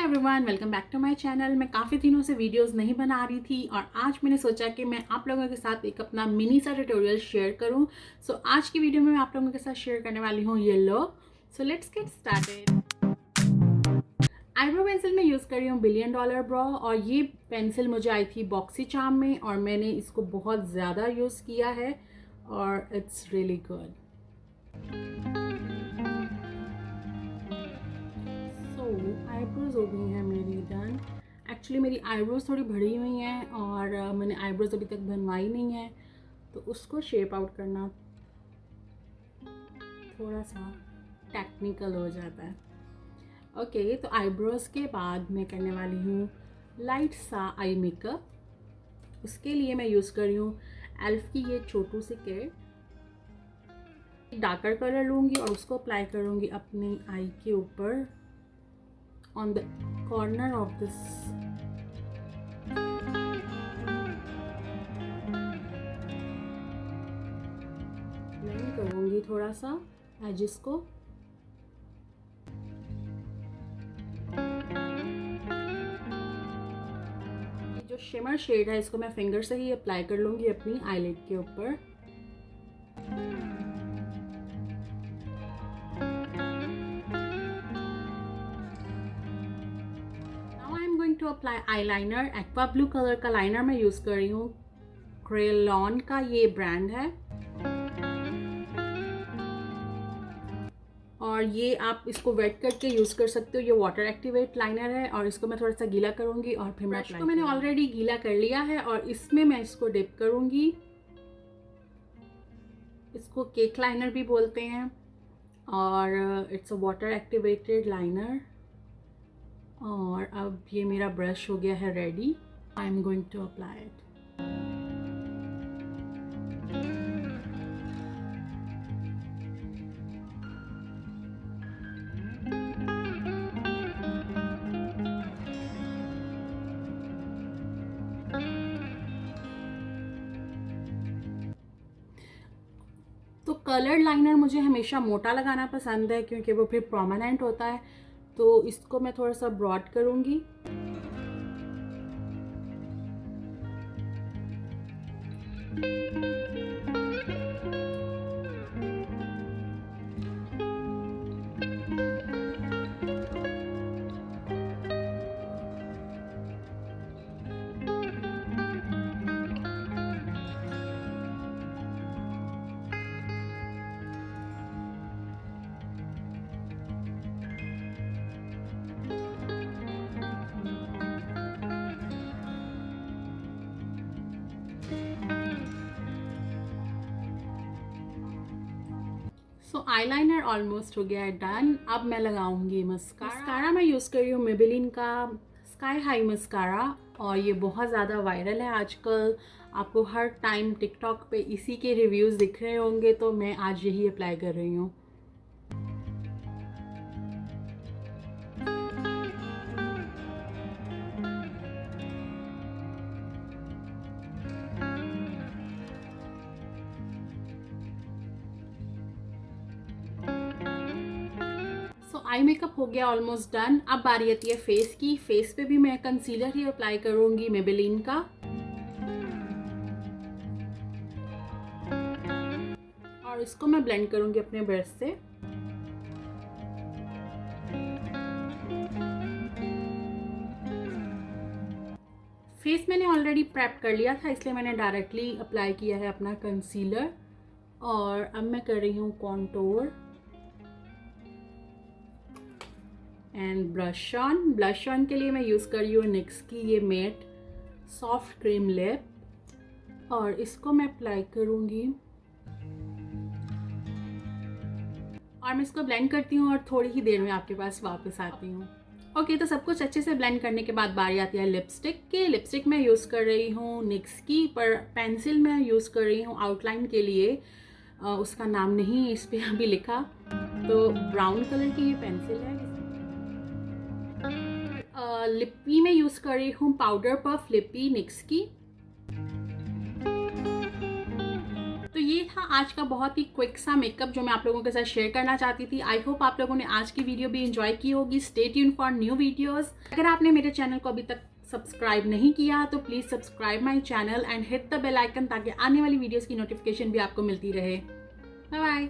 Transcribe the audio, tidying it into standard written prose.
Everyone, welcome back to my channel. मैं काफ़ी दिनों से वीडियोस नहीं बना रही थी और आज मैंने सोचा कि मैं आप लोगों के साथ एक अपना मिनी सा ट्यूटोरियल शेयर करूं। आज की वीडियो में मैं आप लोगों के साथ शेयर करने वाली हूं yellow. So let's get started. Eyebrow pencil में यूज़ कर रही हूँ बिलियन डॉलर ब्रो, और ये पेंसिल मुझे आई थी बॉक्सी चार्म में और मैंने इसको बहुत ज़्यादा यूज़ किया है और इट्स रियली गुड। आईब्रोज हो गई हैं मेरी डन। एक्चुअली मेरी आईब्रोज थोड़ी बढ़ी हुई हैं और मैंने आईब्रोज अभी तक बनवाई नहीं है, तो उसको शेप आउट करना थोड़ा सा टेक्निकल हो जाता है। ओके, तो आईब्रोज के बाद मैं करने वाली हूँ लाइट सा आई मेकअप। उसके लिए मैं यूज़ कर रही हूँ एल्फ की ये छोटू सी किट। डार्कर कलर लूँगी और उसको अप्लाई करूँगी अपनी आई के ऊपर on the corner of this blend करूँगी थोड़ा सा एजेस को। जो शिमर शेड है इसको मैं फिंगर से ही अप्लाई कर लूँगी अपनी आईलिड के ऊपर। To apply eyeliner. Aqua blue colour का लाइनर मैं यूज़ कर रही हूँ, क्रेलॉन का ये ब्रांड है और ये आप इसको वेट करके यूज़ कर सकते हो। ये वाटर एक्टिवेट लाइनर है और इसको मैं थोड़ा सा गीला करूँगी और फिर मैं इसको मैंने ऑलरेडी गीला कर लिया है और इसमें मैं इसको डिप करूँगी। इसको केक लाइनर भी बोलते हैं और it's a water activated liner. और अब ये मेरा ब्रश हो गया है ready. I am going to apply it. तो कलर्ड लाइनर मुझे हमेशा मोटा लगाना पसंद है क्योंकि वो फिर प्रोमिनेंट होता है, तो इसको मैं थोड़ा सा ब्रॉड करूँगी। सो आईलाइनर ऑलमोस्ट हो गया है डन। अब मैं लगाऊंगी मस्कारा। मैं यूज़ कर रही हूँ मेबेलिन का स्काई हाई मस्कारा और ये बहुत ज़्यादा वायरल है आजकल। आपको हर टाइम टिकटॉक पे इसी के रिव्यूज़ दिख रहे होंगे, तो मैं आज यही अप्लाई कर रही हूँ। आई मेकअप हो गया ऑलमोस्ट डन। अब बारी आती है फेस की। फेस पे भी मैं कंसीलर ही अप्लाई करूंगी मेबेलिन का और इसको मैं ब्लेंड करूंगी अपने ब्रश से। फेस मैंने ऑलरेडी प्रेप कर लिया था, इसलिए मैंने डायरेक्टली अप्लाई किया है अपना कंसीलर और अब मैं कर रही हूँ contour and blush on. Blush on के लिए मैं यूज़ कर रही हूँ निक्स की ये मेट सॉफ्ट क्रीम लिप और इसको मैं अप्लाई करूँगी और मैं इसको ब्लेंड करती हूँ और थोड़ी ही देर में आपके पास वापस आती हूँ। ओके, तो सब कुछ अच्छे से ब्लेंड करने के बाद बारी आती है लिपस्टिक की। लिपस्टिक मैं यूज़ कर रही हूँ निक्स की, पर पेंसिल मैं यूज़ कर रही हूँ आउटलाइन के लिए। उसका नाम नहीं इस पर अभी लिखा, तो ब्राउन कलर की ये पेंसिल है। लिपी में यूज़ कर रही हूँ पाउडर पफ लिपी निक्स की। तो ये था आज का बहुत ही क्विक सा मेकअप जो मैं आप लोगों के साथ शेयर करना चाहती थी। आई होप आप लोगों ने आज की वीडियो भी एंजॉय की होगी। Stay tune for new videos. अगर आपने मेरे चैनल को अभी तक सब्सक्राइब नहीं किया तो please subscribe my channel and hit the bell icon ताकि आने वाली वीडियोज़ की नोटिफिकेशन भी आपको मिलती रहे। Bye bye.